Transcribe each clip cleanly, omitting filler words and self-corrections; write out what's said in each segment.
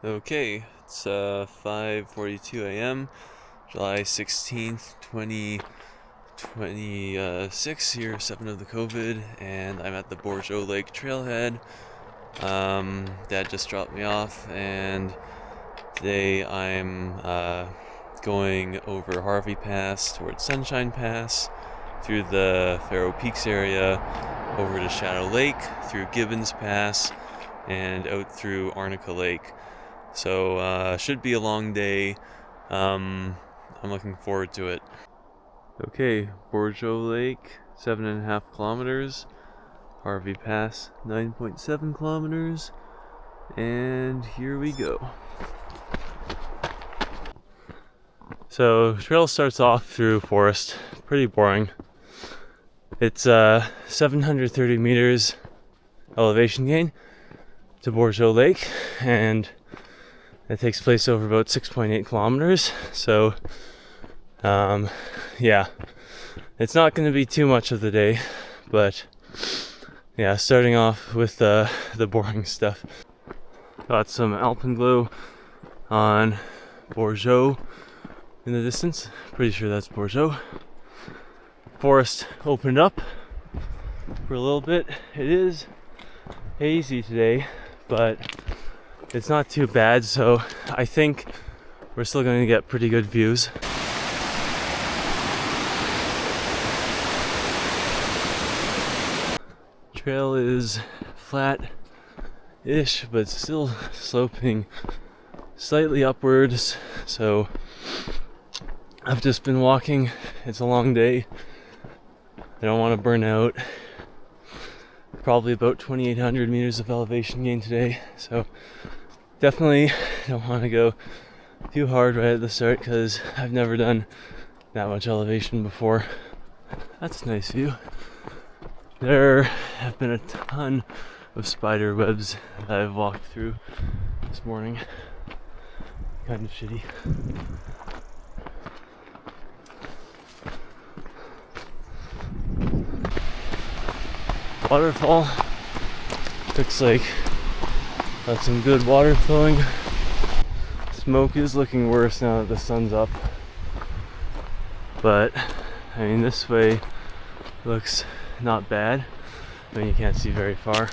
Okay, it's 5:42 a.m., July 16th, 2026, year 7 of the COVID, and I'm at the Bourgeau Lake trailhead. Dad just dropped me off, and today I'm going over Harvey Pass towards Sunshine Pass, through the Faro Peaks area, over to Shadow Lake, through Gibbon Pass, and out through Arnica Lake. So should be a long day. I'm looking forward to it. Okay, Bourgeau Lake, 7.5 kilometers. Harvey Pass, 9.7 kilometers. And here we go. So trail starts off through forest. Pretty boring. It's 730 meters elevation gain to Bourgeau Lake, and it takes place over about 6.8 kilometers. So yeah, it's not going to be too much of the day, but yeah, starting off with the boring stuff. Got some alpenglow on Bourgeau in the distance. Pretty sure that's Bourgeau. Forest opened up for a little bit. It is hazy today, but it's not too bad, so I think we're still going to get pretty good views. Trail is flat-ish, but still sloping slightly upwards, so I've just been walking. It's a long day. I don't want to burn out. Probably about 2,800 meters of elevation gain today, so definitely don't want to go too hard right at the start because I've never done that much elevation before. That's a nice view. There have been a ton of spider webs that I've walked through this morning. Kind of shitty. Waterfall. Looks like got some good water flowing. Smoke is looking worse now that the sun's up, but I mean, this way looks not bad. I mean, you can't see very far.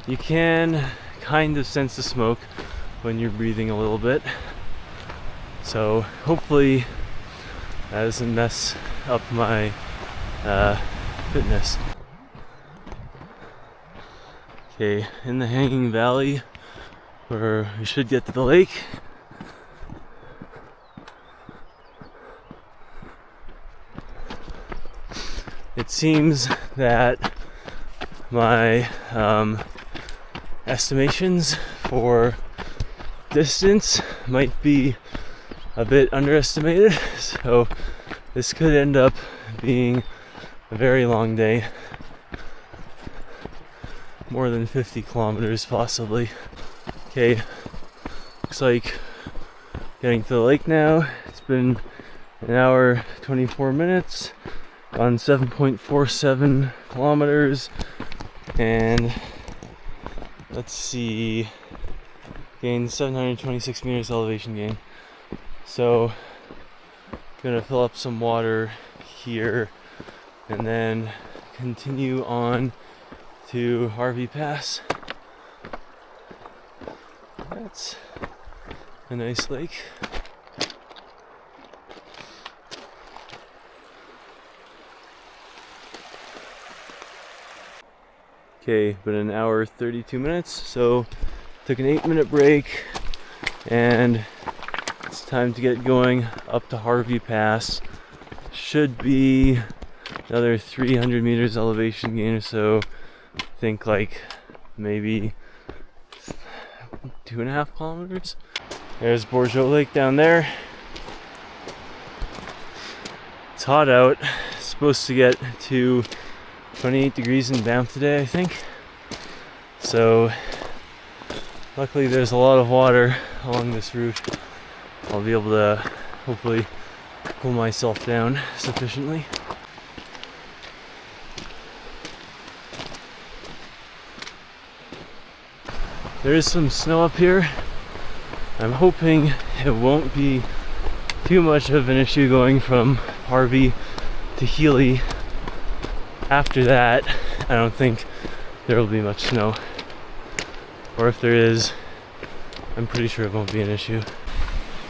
You can kind of sense the smoke when you're breathing a little bit, so hopefully that doesn't mess up my fitness. Okay, in the hanging valley where we should get to the lake. It seems that my estimations for distance might be a bit underestimated, so this could end up being a very long day. More than 50 kilometers possibly. Okay, looks like getting to the lake now. It's been an hour 24 minutes on 7.47 kilometers, and let's see, gained 726 meters elevation gain. So gonna fill up some water here and then continue on to Harvey Pass. That's a nice lake. Okay, been an hour 32 minutes, so took an 8-minute break, and it's time to get going up to Harvey Pass. Should be another 300 meters elevation gain or so. I think like maybe 2.5 kilometers. There's Bourgeau Lake down there. It's hot out. It's supposed to get to 28 degrees in Banff today, I think. So luckily there's a lot of water along this route. I'll be able to hopefully cool myself down sufficiently. There is some snow up here, I'm hoping it won't be too much of an issue going from Harvey to Healy. After that, I don't think there will be much snow. Or if there is, I'm pretty sure it won't be an issue.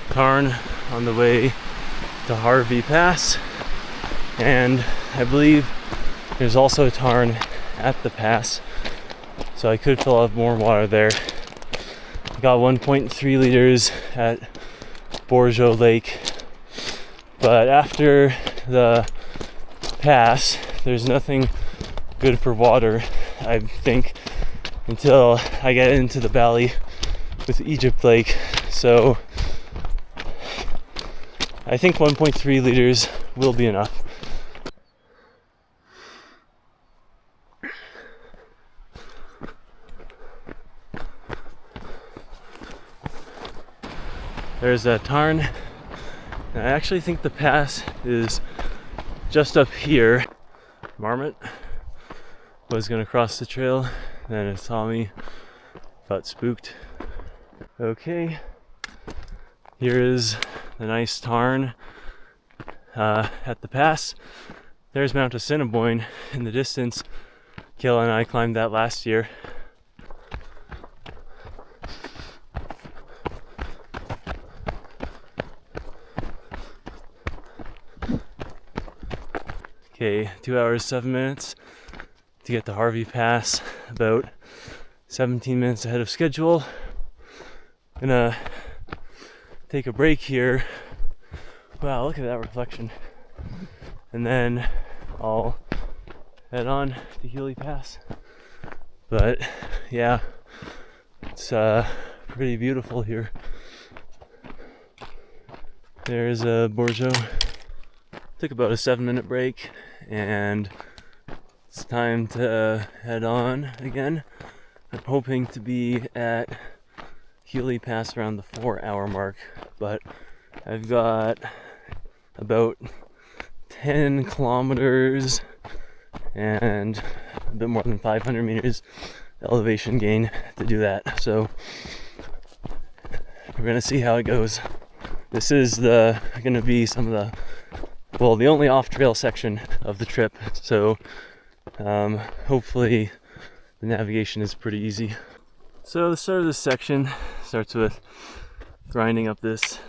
Tarn on the way to Harvey Pass, and I believe there's also a tarn at the pass, so I could fill up more water there. I got 1.3 liters at Bourgeau Lake, but after the pass, there's nothing good for water, I think, until I get into the valley with Egypt Lake. So I think 1.3 liters will be enough. There's that tarn. And I actually think the pass is just up here. Marmot was gonna cross the trail, then it saw me, got spooked. Okay, here is the nice tarn at the pass. There's Mount Assiniboine in the distance. Kayla and I climbed that last year. Okay, 2 hours, 7 minutes to get to Harvey Pass, about 17 minutes ahead of schedule. Gonna take a break here. Wow, look at that reflection. And then I'll head on to Healy Pass. But yeah, it's pretty beautiful here. There's a Bourgeau. Took about a 7-minute break, and it's time to head on again. I'm hoping to be at Healy Pass around the 4-hour mark, but I've got about 10 kilometers and a bit more than 500 meters elevation gain to do that. So we're gonna see how it goes. This is gonna be some of the only off-trail section of the trip, so hopefully the navigation is pretty easy. So the start of this section starts with grinding up this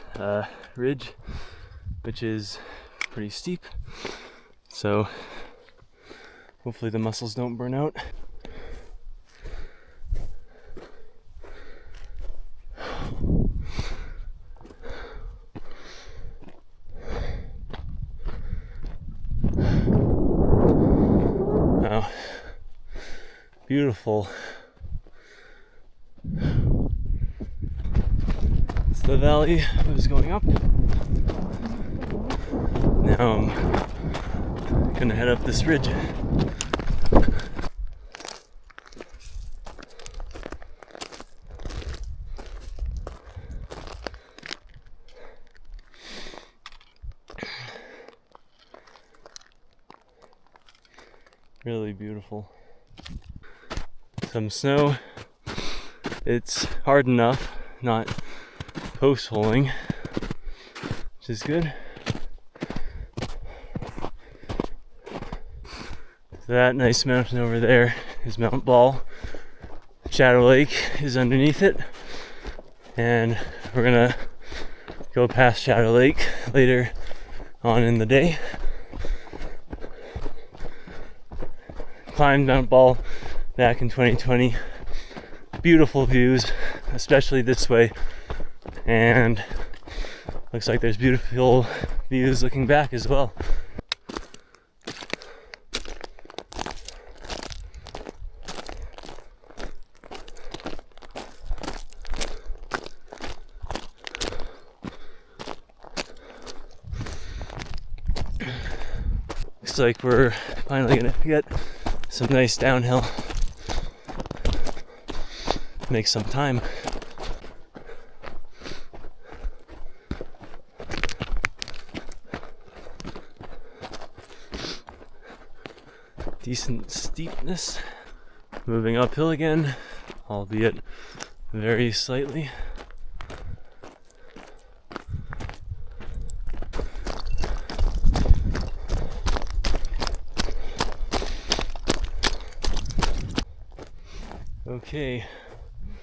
ridge, which is pretty steep, so hopefully the muscles don't burn out. Wow, beautiful. It's the valley I was going up. Now I'm gonna head up this ridge. Really beautiful. Some snow. It's hard enough, not post-holing, which is good. So that nice mountain over there is Mount Ball. Shadow Lake is underneath it, and we're gonna go past Shadow Lake later on in the day. Climbed Mount Ball back in 2020. Beautiful views, especially this way, and looks like there's beautiful views looking back as well. Looks like we're finally gonna get some nice downhill. Make some time. Decent steepness. Moving uphill again, albeit very slightly. Okay,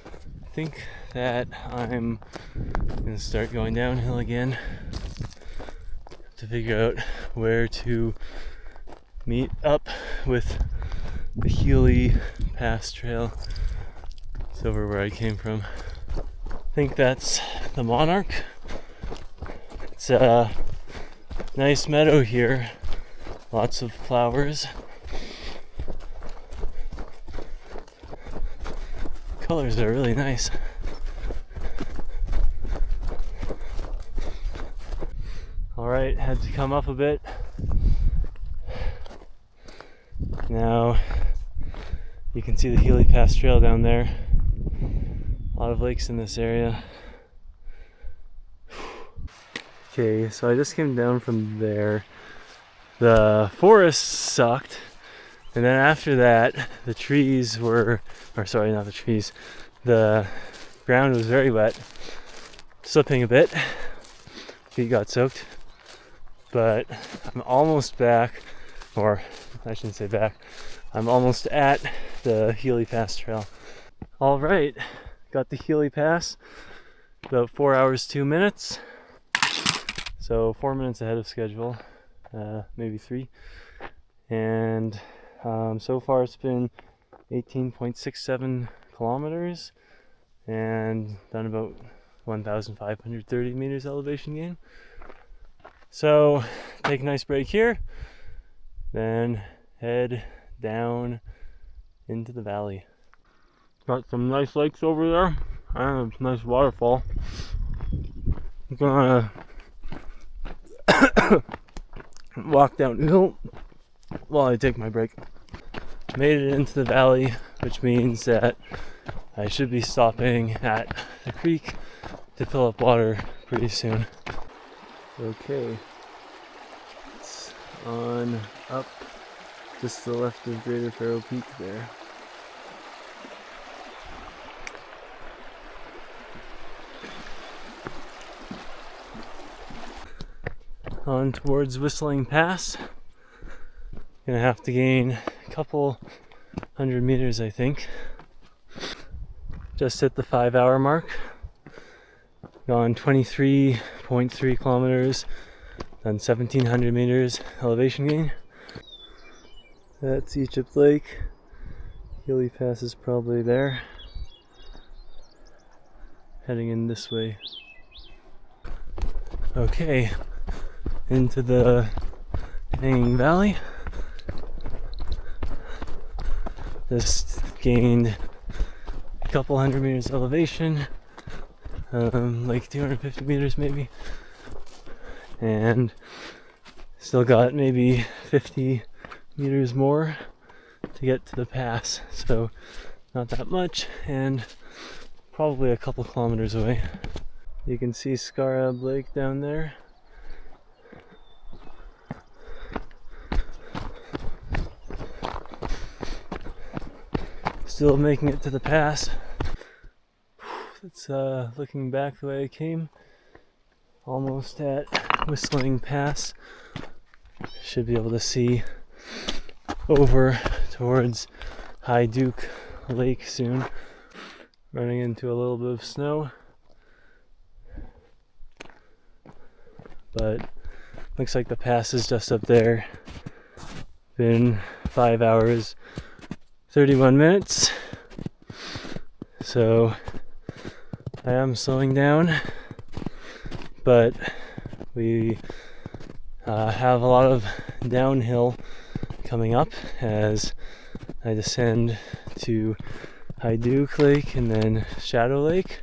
I think that I'm gonna start going downhill again to figure out where to meet up with the Healy Pass trail. It's over where I came from. I think that's the Monarch. It's a nice meadow here, lots of flowers. Colors are really nice. Alright, had to come up a bit. Now you can see the Healy Pass trail down there. A lot of lakes in this area. Okay, so I just came down from there. The forest sucked. And then after that, the trees were, or sorry, not the trees, the ground was very wet, slipping a bit, feet got soaked, but I'm almost back, or I shouldn't say back, I'm almost at the Healy Pass trail. All right, got the Healy Pass, about 4 hours, 2 minutes, so 4 minutes ahead of schedule, maybe 3, and so far it's been 18.67 kilometers and done about 1,530 meters elevation gain. So take a nice break here, then head down into the valley. Got some nice lakes over there and a nice waterfall. I'm gonna walk downhill while I take my break. Made it into the valley, which means that I should be stopping at the creek to fill up water pretty soon. Okay, it's on up just to the left of Greater Faro Peak there. On towards Whistling Pass. Gonna have to gain a couple hundred meters, I think. Just hit the 5 hour mark. Gone 23.3 kilometers, done 1,700 meters elevation gain. That's Egypt Lake. Healy Pass is probably there. Heading in this way. Okay, into the Hanging Valley. Just gained a couple hundred meters elevation, like 250 meters maybe, and still got maybe 50 meters more to get to the pass, so not that much, and probably a couple kilometers away. You can see Scarab Lake down there. Still making it to the pass. It's looking back the way I came. Almost at Whistling Pass. Should be able to see over towards Haiduk Lake soon. Running into a little bit of snow. But looks like the pass is just up there. Been 5 hours. 31 minutes, so I am slowing down, but we have a lot of downhill coming up as I descend to Haiduk Lake and then Shadow Lake.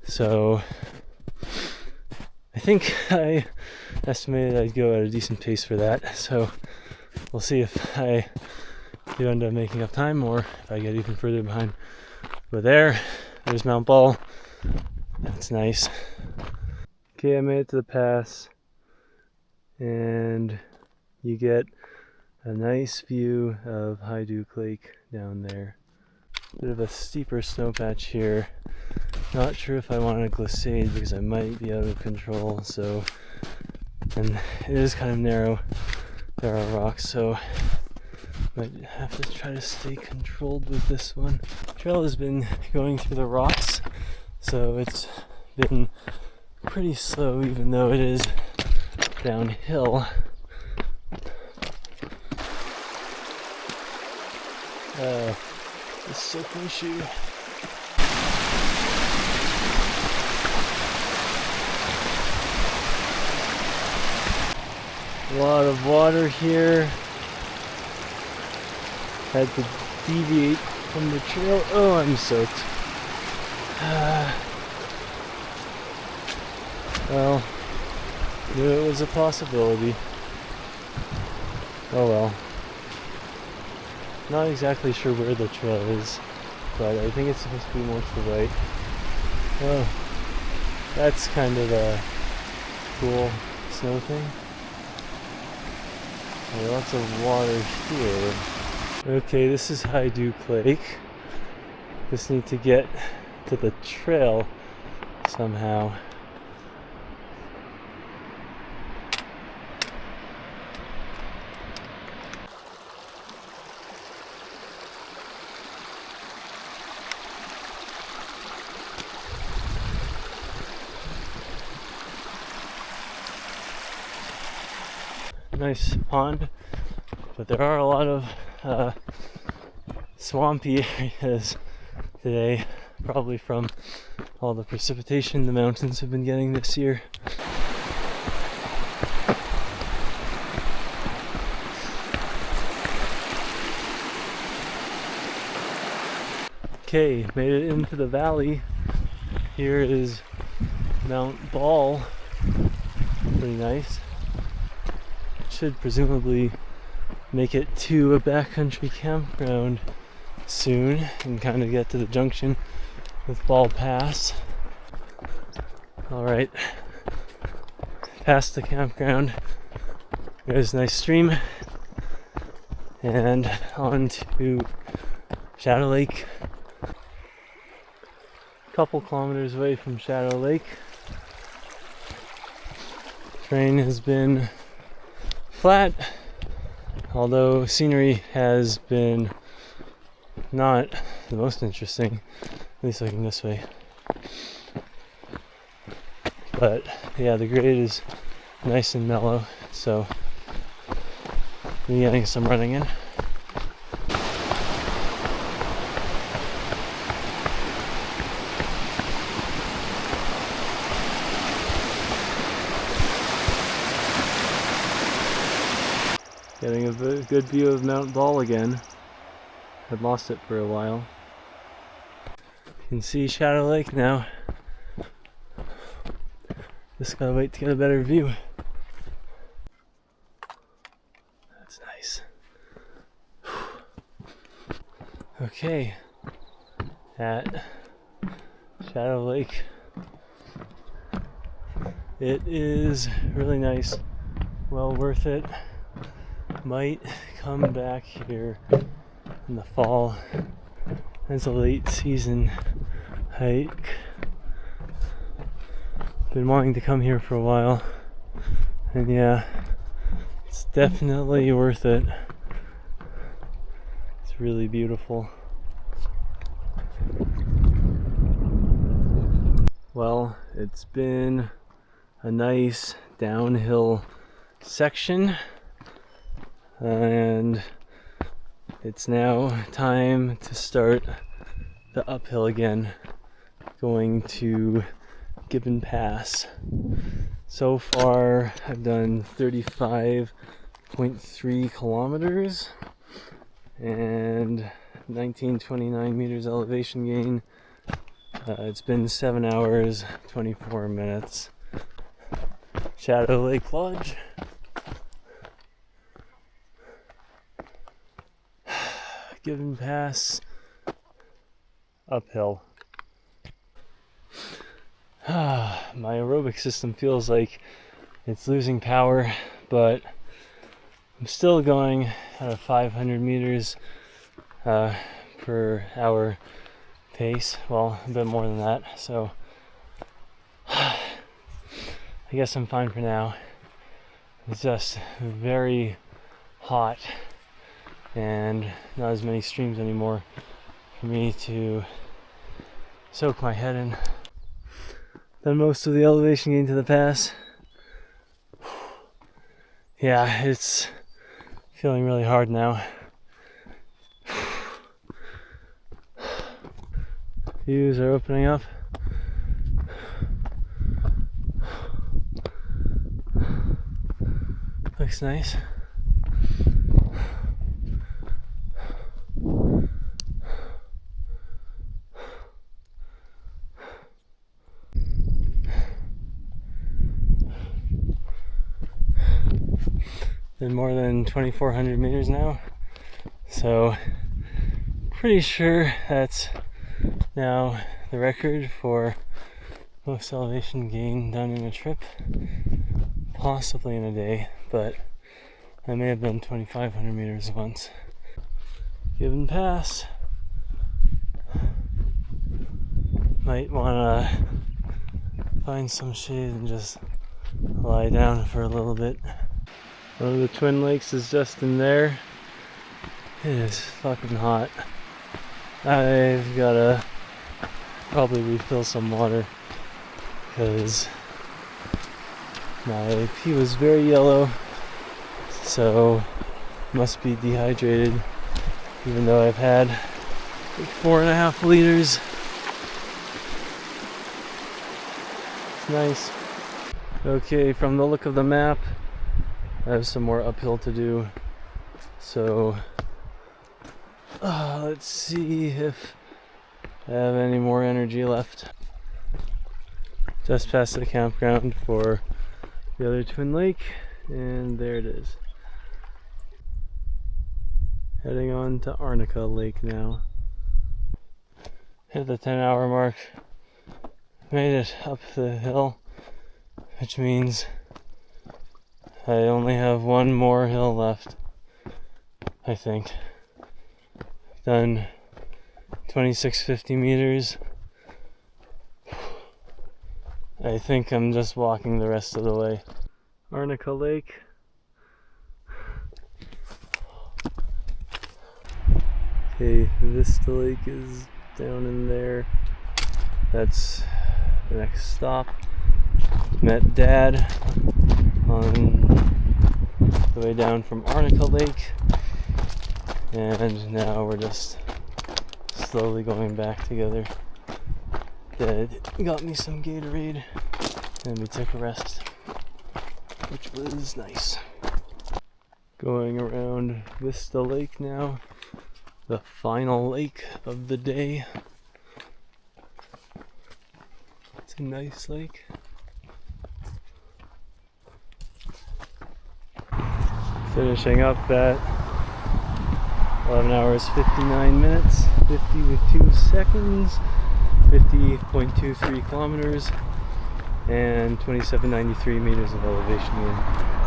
So I think I estimated I'd go at a decent pace for that, so we'll see if I do end up making up time or if I get even further behind. But there's Mount Ball. That's nice. Okay, I made it to the pass and you get a nice view of Haiduk Lake down there. Bit of a steeper snowpatch here. Not sure if I want to glissade because I might be out of control, so, and it is kind of narrow. There are rocks, so Might have to try to stay controlled with this one. The trail has been going through the rocks, so it's been pretty slow even though it is downhill. This soaking shoe. A lot of water here. Had to deviate from the trail. Oh, I'm soaked. Well, knew it was a possibility. Oh well. Not exactly sure where the trail is, but I think it's supposed to be more to the right. Oh, that's kind of a cool snow thing. There's lots of water here. Okay, this is Haiduk Lake. Just need to get to the trail somehow. Nice pond, but there are a lot of swampy areas today, probably from all the precipitation the mountains have been getting this year. Okay, made it into the valley. Here is Mount Ball. Pretty nice. Should presumably make it to a backcountry campground soon and kind of get to the junction with Ball Pass. Alright, past the campground, there's a nice stream, and on to Shadow Lake. A couple kilometers away from Shadow Lake. Terrain has been flat, although scenery has been not the most interesting, at least looking this way. But yeah, the grade is nice and mellow, so I'm getting some running in. Getting a good view of Mount Ball again. I'd lost it for a while. You can see Shadow Lake now. Just gotta wait to get a better view. That's nice. Okay, at Shadow Lake. It is really nice, well worth it. Might come back here in the fall as a late season hike. Been wanting to come here for a while, and yeah, it's definitely worth it. It's really beautiful. Well, it's been a nice downhill section, and it's now time to start the uphill again, going to Gibbon Pass. So far I've done 35.3 kilometers and 1929 meters elevation gain. It's been 7 hours 24 minutes. Shadow Lake Lodge. Gibbon Pass, uphill. My aerobic system feels like it's losing power, but I'm still going at a 500 meters per hour pace. Well, a bit more than that, so I guess I'm fine for now. It's just very hot and not as many streams anymore for me to soak my head in. Done most of the elevation gain to the pass. Yeah, it's feeling really hard now. Views are opening up. Looks nice. Been more than 2,400 meters now, so pretty sure that's now the record for most elevation gain done in a trip, possibly in a day, but I may have done 2,500 meters once. Gibbon Pass. Might want to find some shade and just lie down for a little bit. One of the Twin Lakes is just in there. It is fucking hot. I've gotta probably refill some water because my pee was very yellow, so must be dehydrated, even though I've had like 4.5 liters. It's nice. Okay, from the look of the map, I have some more uphill to do, so let's see if I have any more energy left. Just past the campground for the other Twin Lake, and there it is. Heading on to Arnica Lake now. Hit the 10-hour mark. Made it up the hill, which means I only have one more hill left, I think. Done 2,650 meters. I think I'm just walking the rest of the way. Arnica Lake. Okay, Vista Lake is down in there. That's the next stop. Met Dad on the way down from Arnica Lake, and now we're just slowly going back together. Dad got me some Gatorade and we took a rest, which was nice. Going around Vista Lake now, the final lake of the day. It's a nice lake. Finishing up at 11 hours 59 minutes, 50 with 2 seconds, 50.23 kilometers, and 2793 meters of elevation gain.